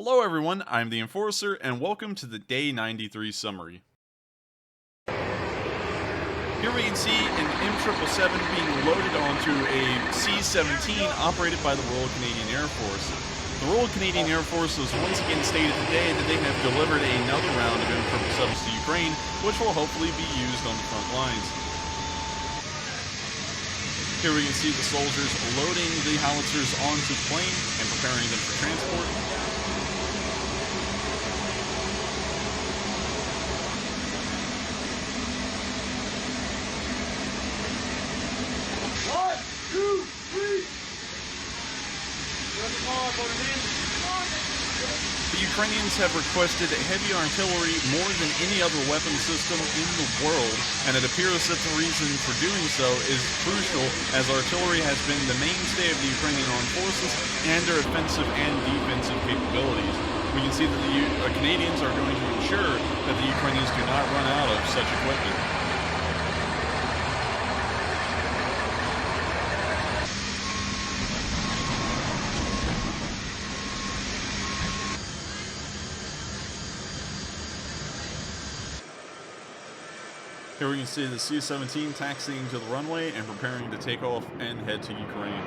Hello everyone, I'm the Enforcer, and welcome to the Day 93 summary. Here we can see an M777 being loaded onto a C-17 operated by the Royal Canadian Air Force. The Royal Canadian Air Force has once again stated today that they have delivered another round of M777s to Ukraine, which will hopefully be used on the front lines. Here we can see the soldiers loading the howitzers onto the plane and preparing them for transport. The Ukrainians have requested heavy artillery more than any other weapon system in the world, and it appears that the reason for doing so is crucial, as artillery has been the mainstay of the Ukrainian armed forces and their offensive and defensive capabilities. We can see that the Canadians are going to ensure that the Ukrainians do not run out of such equipment. Here we can see the C-17 taxiing to the runway and preparing to take off and head to Ukraine.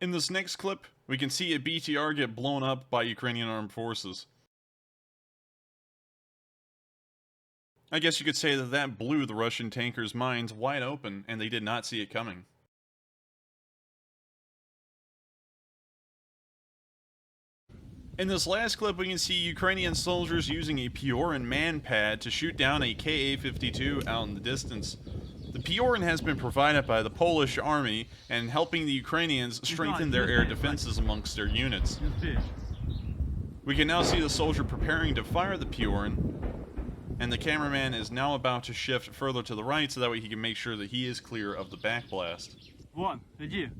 In this next clip, we can see a BTR get blown up by Ukrainian armed forces. I guess you could say that blew the Russian tankers' minds wide open, and they did not see it coming. In this last clip, we can see Ukrainian soldiers using a Pioruns man-pad to shoot down a Ka-52 out in the distance. The Pioruns has been provided by the Polish army and helping the Ukrainians strengthen their air defenses amongst their units. We can now see the soldier preparing to fire the Pioruns, and the cameraman is now about to shift further to the right so that way he can make sure that he is clear of the backblast. Вон, иди.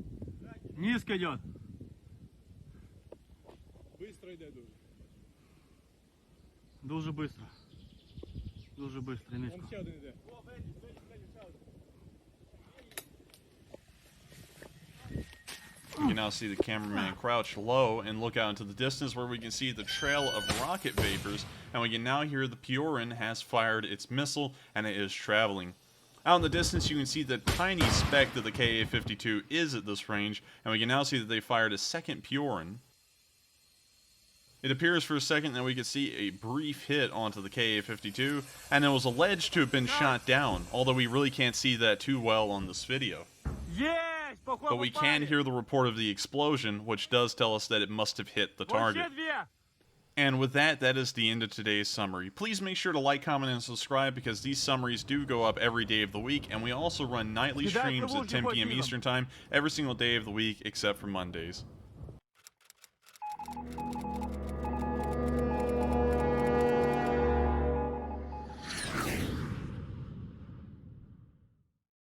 Низко идет. Быстро йде дуже. Дуже быстро. Дуже быстро, низко. Вон ще один йде. You can now see the cameraman crouch low and look out into the distance where we can see the trail of rocket vapors, and we can now hear the Pioruns has fired its missile and it is traveling. Out in the distance you can see the tiny speck that the Ka-52 is at this range, and we can now see that they fired a second Pioruns. It appears for a second that we could see a brief hit onto the Ka-52, and it was alleged to have been shot down, although we really can't see that too well on this video. But we can hear the report of the explosion, which does tell us that it must have hit the target. And with that, that is the end of today's summary. Please make sure to like, comment, and subscribe, because these summaries do go up every day of the week, and we also run nightly streams at 10 p.m. Eastern Time every single day of the week except for Mondays.